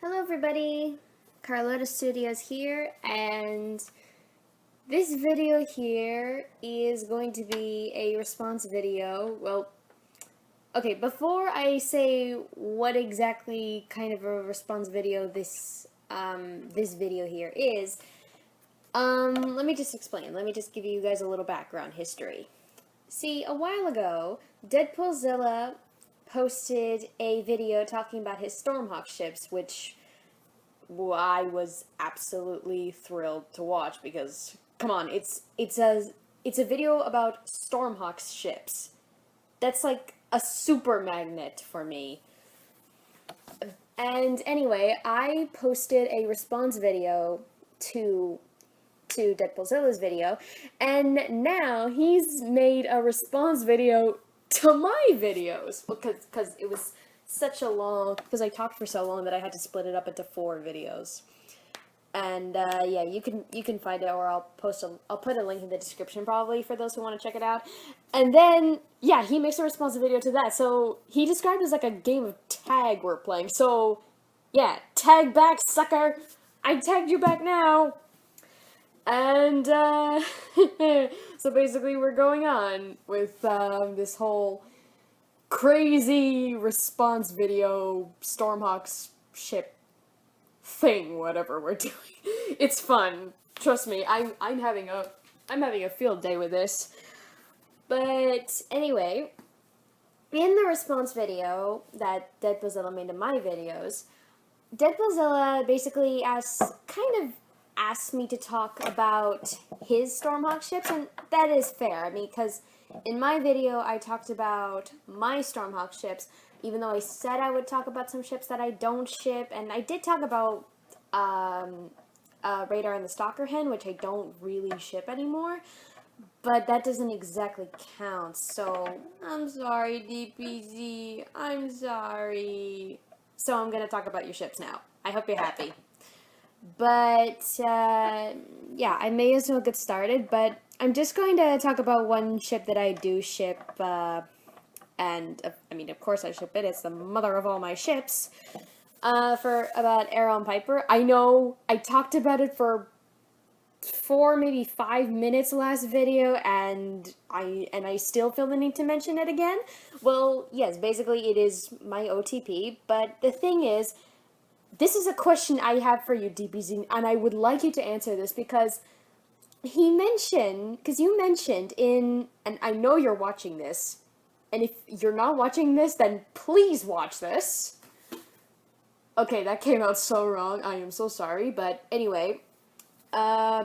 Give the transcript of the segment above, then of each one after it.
Hello everybody, Carlotta Studios here, and this video here is going to be a response video. Well, okay, before I say what exactly kind of a response video this video here is, let me just explain. Let me just give you guys a little background history. See, a while ago, Deadpoolzilla posted a video talking about his Stormhawk ships, which I was absolutely thrilled to watch because, come on, it's a video about Stormhawk's ships. That's like a super magnet for me. And anyway, I posted a response video to Deadpoolzilla's video, and now he's made a response video to my videos, because it was such a long, because I talked for so long that I had to split it up into 4 videos. And yeah, you can find it, or I'll put a link in the description probably for those who want to check it out. And then yeah, he makes a response video to that. So he described it as like a game of tag we're playing. So yeah, tag back, sucker! I tagged you back now. And so basically we're going on with this whole crazy response video Stormhawk's ship thing, whatever we're doing. It's fun. Trust me, I'm having a field day with this. But anyway, in the response video that Deadpoolzilla made to my videos, Deadpoolzilla basically asked me to talk about his Stormhawk ships, and that is fair. I mean, because in my video I talked about my Stormhawk ships, even though I said I would talk about some ships that I don't ship, and I did talk about Radar and the Stalker Hen, which I don't really ship anymore, but that doesn't exactly count, so I'm sorry, DPZ, I'm sorry. So I'm gonna talk about your ships now. I hope you're happy. But, yeah, I may as well get started, but I'm just going to talk about one ship that I do ship, and, I mean, of course I ship it, it's the mother of all my ships, about Arrow and Piper. I know I talked about it for 4, maybe 5 minutes last video, and I still feel the need to mention it again. Well, yes, basically it is my OTP, but the thing is, this is a question I have for you, DPZ, and I would like you to answer this because you mentioned in, and I know you're watching this, and if you're not watching this, then please watch this. Okay, that came out so wrong, I am so sorry, but anyway,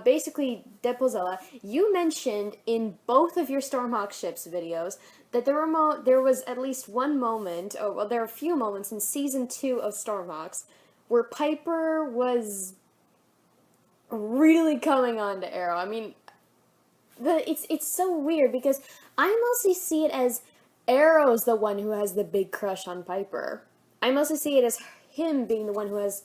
basically, Deadpoolzilla, you mentioned in both of your Stormhawk ships videos that there was at least one moment, well, there are a few moments in Season 2 of Stormhawks where Piper was really coming on to Arrow. I mean, it's so weird because I mostly see it as Arrow's the one who has the big crush on Piper. I mostly see it as him being the one who has,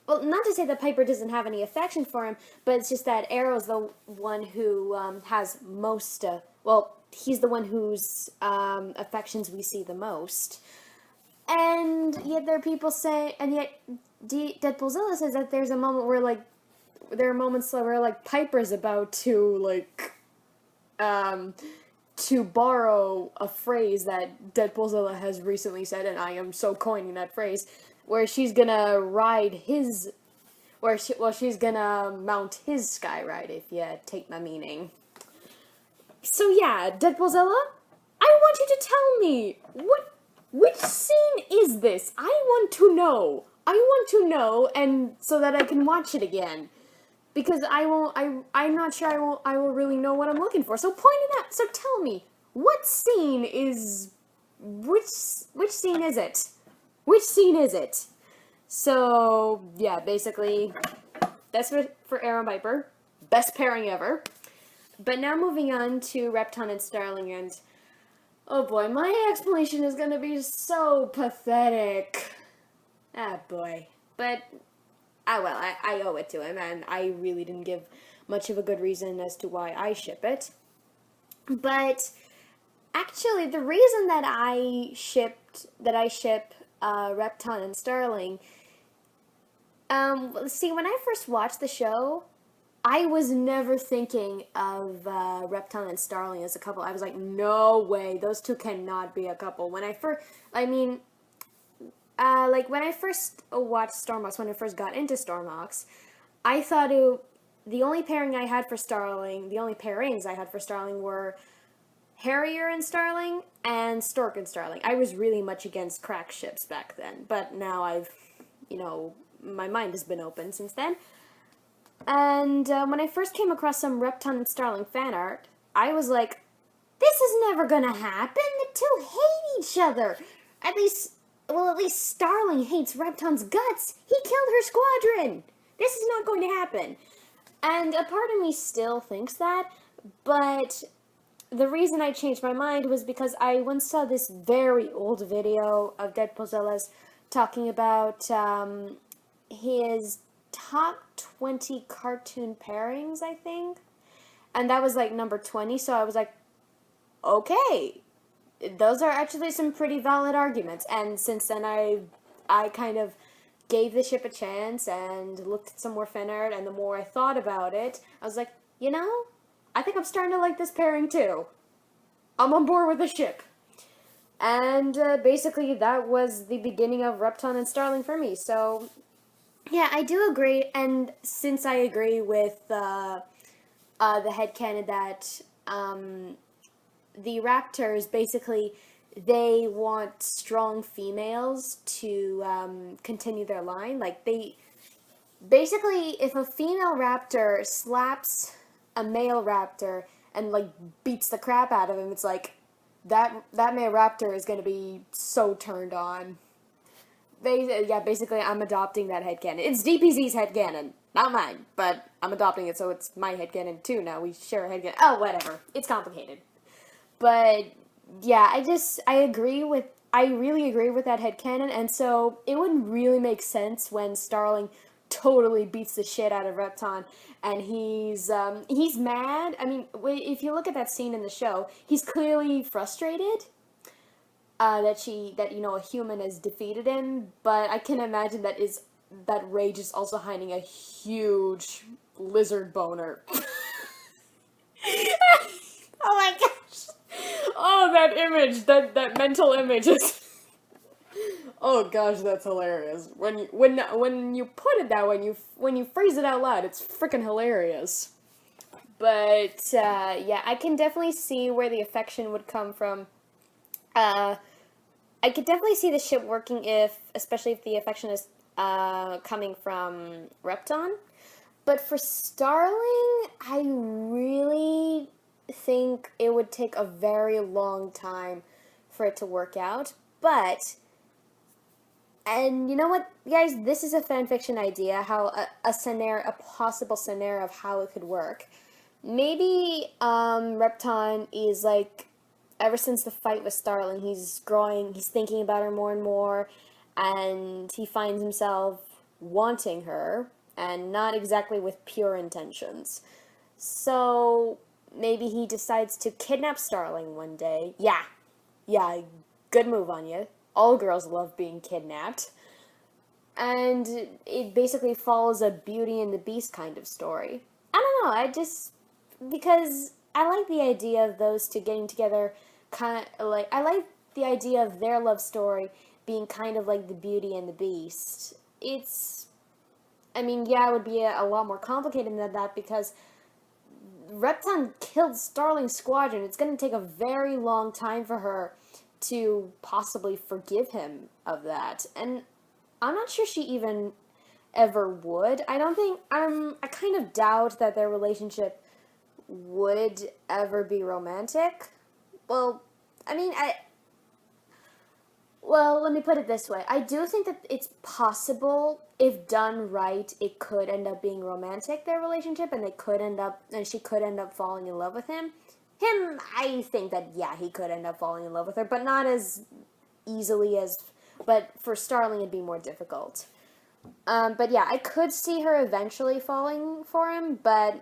well, not to say that Piper doesn't have any affection for him, but it's just that Arrow's the one who has most, well, he's the one whose affections we see the most. And yet there are people say, and yet Deadpoolzilla says that there's a moment where, like, there are moments where, like, Piper's about to, like, to borrow a phrase that Deadpoolzilla has recently said, and I am so coining that phrase, where she's gonna ride his, she's gonna mount his sky ride, if you take my meaning. So yeah, Deadpoolzilla, I want you to tell me, which scene is this? I want to know. I want to know, and so that I can watch it again. Because I'm not sure I will really know what I'm looking for. So point it out. So tell me, what scene is, which scene is it? Which scene is it? So, yeah, basically, that's for Arrow and Piper. Best pairing ever. But now moving on to Repton and Starling, and oh boy, my explanation is gonna be so pathetic. Ah boy. But, I owe it to him, and I really didn't give much of a good reason as to why I ship it. But, actually, the reason that I ship Repton and Starling See, when I first watched the show, I was never thinking of Repton and Starling as a couple. I was like, no way, those two cannot be a couple. When I first, I mean, like when I first watched Stormox, when I first got into Stormox, I thought the only pairing I had for Starling, the only pairings I had for Starling were Harrier and Starling and Stork and Starling. I was really much against crack ships back then, but now my mind has been open since then. And when I first came across some Repton and Starling fan art, I was like, this is never gonna happen. The two hate each other. At least Starling hates Repton's guts. He killed her squadron. This is not going to happen. And a part of me still thinks that, but the reason I changed my mind was because I once saw this very old video of Deadpool Zella's talking about his top 20 cartoon pairings, I think. And that was like number 20, so I was like, okay, those are actually some pretty valid arguments. And since then I kind of gave the ship a chance and looked at some more fan art, and the more I thought about it, I was like, I think I'm starting to like this pairing too. I'm on board with the ship. And basically that was the beginning of Repton and Starling for me. So yeah, I do agree, and since I agree with the headcanon that the Raptors basically, they want strong females to continue their line. Like, they basically, if a female raptor slaps a male raptor and like beats the crap out of him, it's like that male raptor is going to be so turned on. Basically, I'm adopting that headcanon. It's DPZ's headcanon, not mine, but I'm adopting it, so it's my headcanon too now. We share a headcanon. Oh, whatever. It's complicated. But, yeah, I really agree with that headcanon, and so it would really make sense when Starling totally beats the shit out of Repton, and he's mad. I mean, if you look at that scene in the show, he's clearly frustrated. That a human has defeated him, but I can imagine that rage is also hiding a huge lizard boner. Oh my gosh! Oh, that image, that mental image is. Oh gosh, that's hilarious. When you put it that way, when you phrase it out loud, it's freaking hilarious. But yeah, I can definitely see where the affection would come from. I could definitely see the ship working especially if the affection is coming from Repton. But for Starling, I really think it would take a very long time for it to work out. But, and you know what, guys, this is a fanfiction idea, how a possible scenario of how it could work. Maybe Repton is like, ever since the fight with Starling, he's thinking about her more and more, and he finds himself wanting her, and not exactly with pure intentions. So, maybe he decides to kidnap Starling one day. Yeah, good move on you. All girls love being kidnapped. And it basically follows a Beauty and the Beast kind of story. I don't know, because I like the idea of those two getting together, I like the idea of their love story being kind of like the Beauty and the Beast. It would be a lot more complicated than that, because Repton killed Starling's squadron. It's going to take a very long time for her to possibly forgive him of that. And I'm not sure she even ever would. I kind of doubt that their relationship would ever be romantic. Well, let me put it this way. I do think that it's possible, if done right, it could end up being romantic, their relationship, and she could end up falling in love with him. I think that, yeah, he could end up falling in love with her, but not as easily but for Starling it'd be more difficult. But yeah, I could see her eventually falling for him, but